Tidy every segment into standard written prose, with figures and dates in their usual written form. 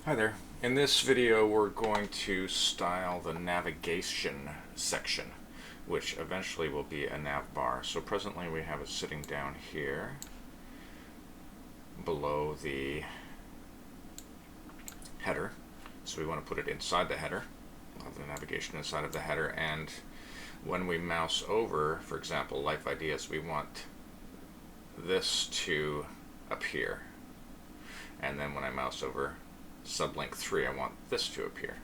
Hi there. In this video we're going to style the navigation section, which eventually will be a nav bar. So presently we have it sitting down here below the header. So we want to put it inside the header, the navigation inside of the header, and when we mouse over, for example, life ideas, we want this to appear. And then when I mouse over sublink 3, I want this to appear.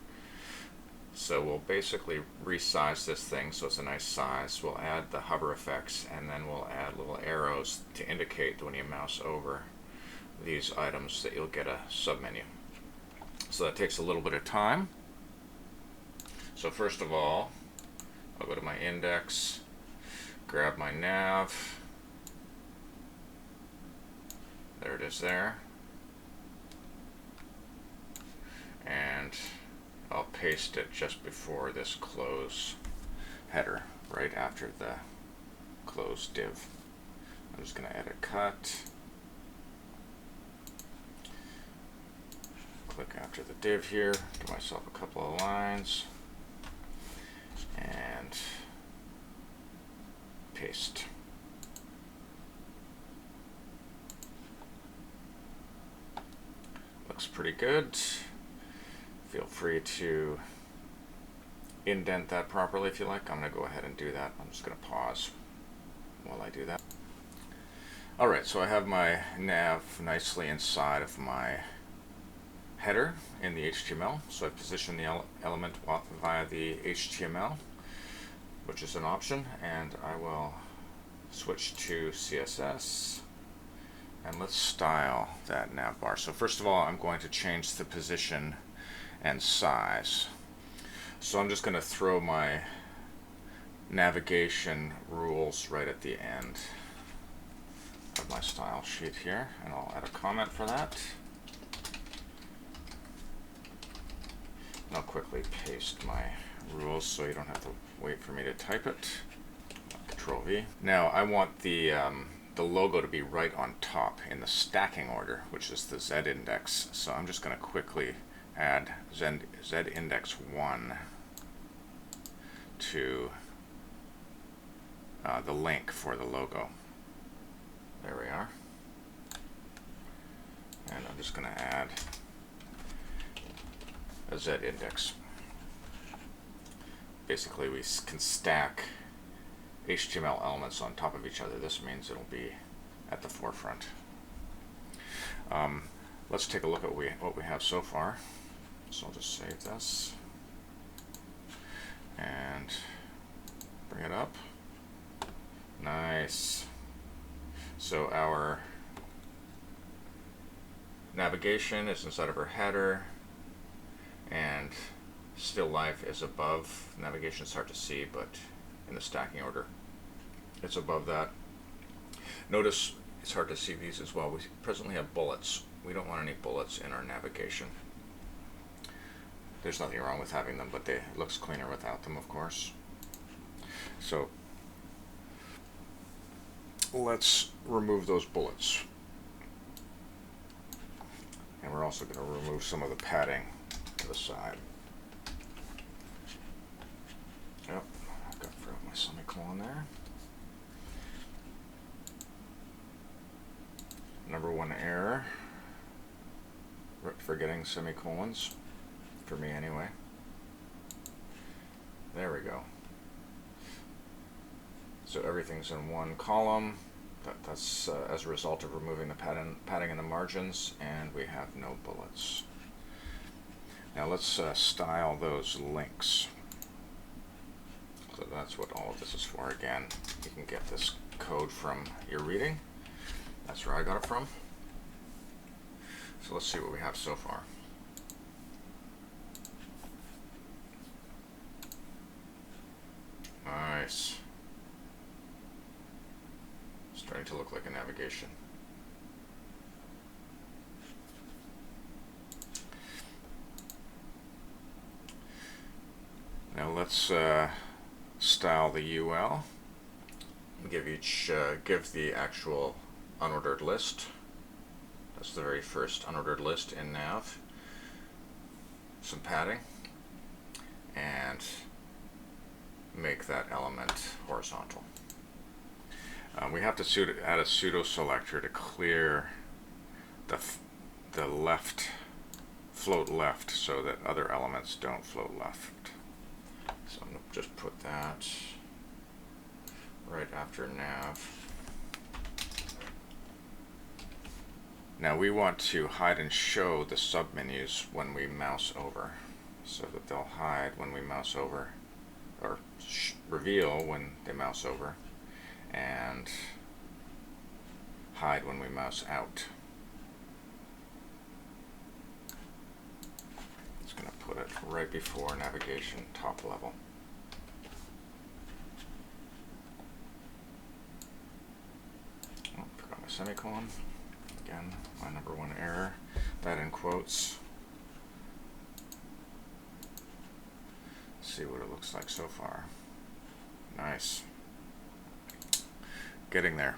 So we'll basically resize this thing so it's a nice size. We'll add the hover effects, and then we'll add little arrows to indicate when you mouse over these items that you'll get a submenu. So that takes a little bit of time. So first of all, I'll go to my index, grab my nav. There it is there. And I'll paste it just before this close header, right after the close div. I'm just going to add a cut. Click after the div here, give myself a couple of lines, and paste. Looks pretty good. Feel free to indent that properly if you like. I'm going to go ahead and do that. I'm just going to pause while I do that. Alright, so I have my nav nicely inside of my header in the HTML. So I've positioned the element via the HTML, which is an option, and I will switch to CSS. And let's style that nav bar. So first of all, I'm going to change the position and size. So I'm just going to throw my navigation rules right at the end of my style sheet here, and I'll add a comment for that. And I'll quickly paste my rules so you don't have to wait for me to type it. Control V. Now I want the logo to be right on top in the stacking order, which is the Z index. So I'm just going to quickly add Z index 1 to the link for the logo. There we are. And I'm just going to add a Z index. Basically, we can stack HTML elements on top of each other. This means it'll be at the forefront. Let's take a look at what we have so far. So I'll just save this and bring it up. Nice. So our navigation is inside of our header, and still life is above. Navigation is hard to see, but in the stacking order, it's above that. Notice it's hard to see these as well. We presently have bullets. We don't want any bullets in our navigation. There's nothing wrong with having them, but it looks cleaner without them, of course. So let's remove those bullets. And we're also going to remove some of the padding to the side. Yep, I've got to my semicolon there. Number one error, forgetting semicolons. For me anyway. There we go. So everything's in one column. That's as a result of removing the padding in the margins, and we have no bullets. Now let's style those links. So that's what all of this is for. Again, you can get this code from your reading. That's where I got it from. So let's see what we have so far. Nice. Starting to look like a navigation. Now let's style the UL. Give the actual unordered list. That's the very first unordered list in nav. some padding and make that element horizontal. We have to add a pseudo selector to clear the left, float left, so that other elements don't float left. So I'm going to just put that right after nav. Now we want to hide and show the submenus when we mouse over, so that they'll hide when we mouse over, or reveal when they mouse over, and hide when we mouse out. Just going to put it right before navigation top level. Oh, forgot my semicolon. Again, my number one error. That in quotes. Let's see what it looks like so far. Nice. Getting there.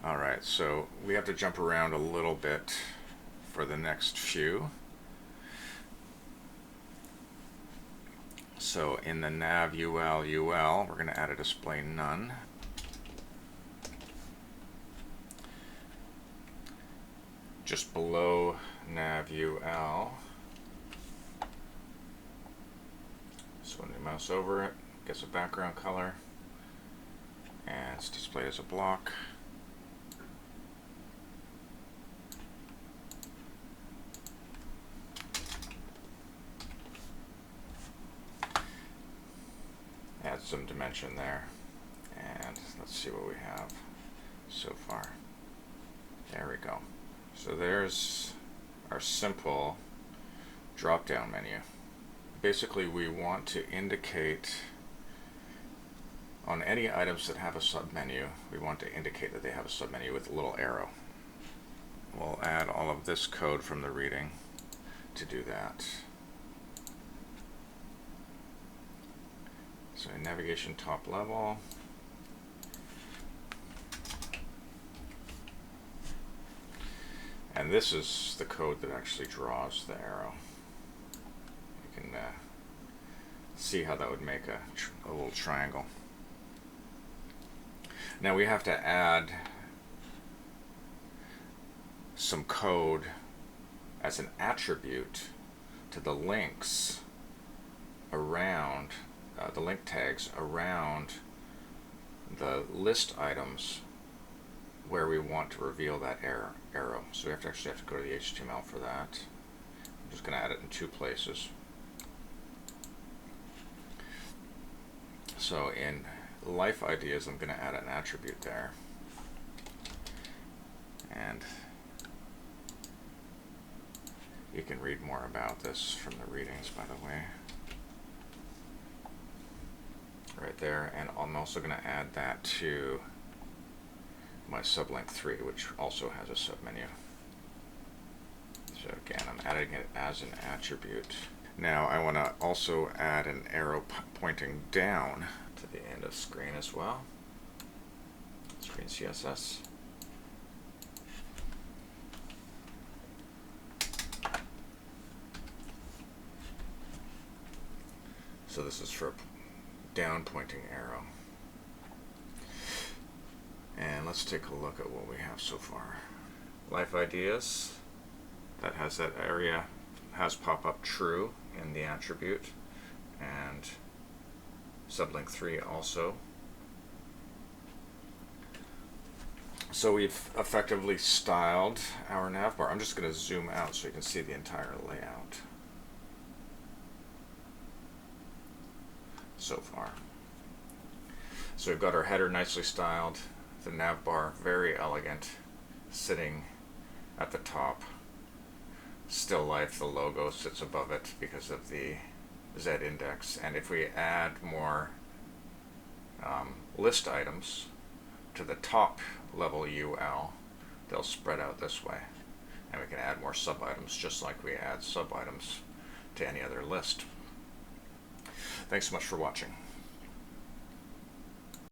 Alright, so we have to jump around a little bit for the next few. So in the nav UL, we're going to add a display none. Just below nav UL. So when we mouse over it, it gets a background color, and it's displayed as a block. Add some dimension there, and let's see what we have so far. There we go. So there's our simple drop-down menu. Basically, we want to indicate on any items that have a submenu, we want to indicate that they have a submenu with a little arrow. We'll add all of this code from the reading to do that. So in navigation top level, and this is the code that actually draws the arrow. You can see how that would make a little triangle. Now we have to add some code as an attribute to the links around, the link tags around the list items where we want to reveal that arrow. So we actually have to go to the HTML for that. I'm just going to add it in two places. So in life ideas, I'm going to add an attribute there. And you can read more about this from the readings, by the way. Right there. And I'm also going to add that to my sublink 3, which also has a submenu. So again, I'm adding it as an attribute. Now I want to also add an arrow pointing down to the end of screen as well. Screen CSS. So this is for a down pointing arrow. And let's take a look at what we have so far. Life ideas, that has that area, has pop-up true in the attribute, and sublink 3 also. So we've effectively styled our navbar. I'm just going to zoom out so you can see the entire layout so far. So we've got our header nicely styled, the navbar very elegant, sitting at the top. Still life, the logo sits above it because of the Z index. And if we add more list items to the top level UL, they'll spread out this way. And we can add more sub items just like we add sub items to any other list. Thanks so much for watching.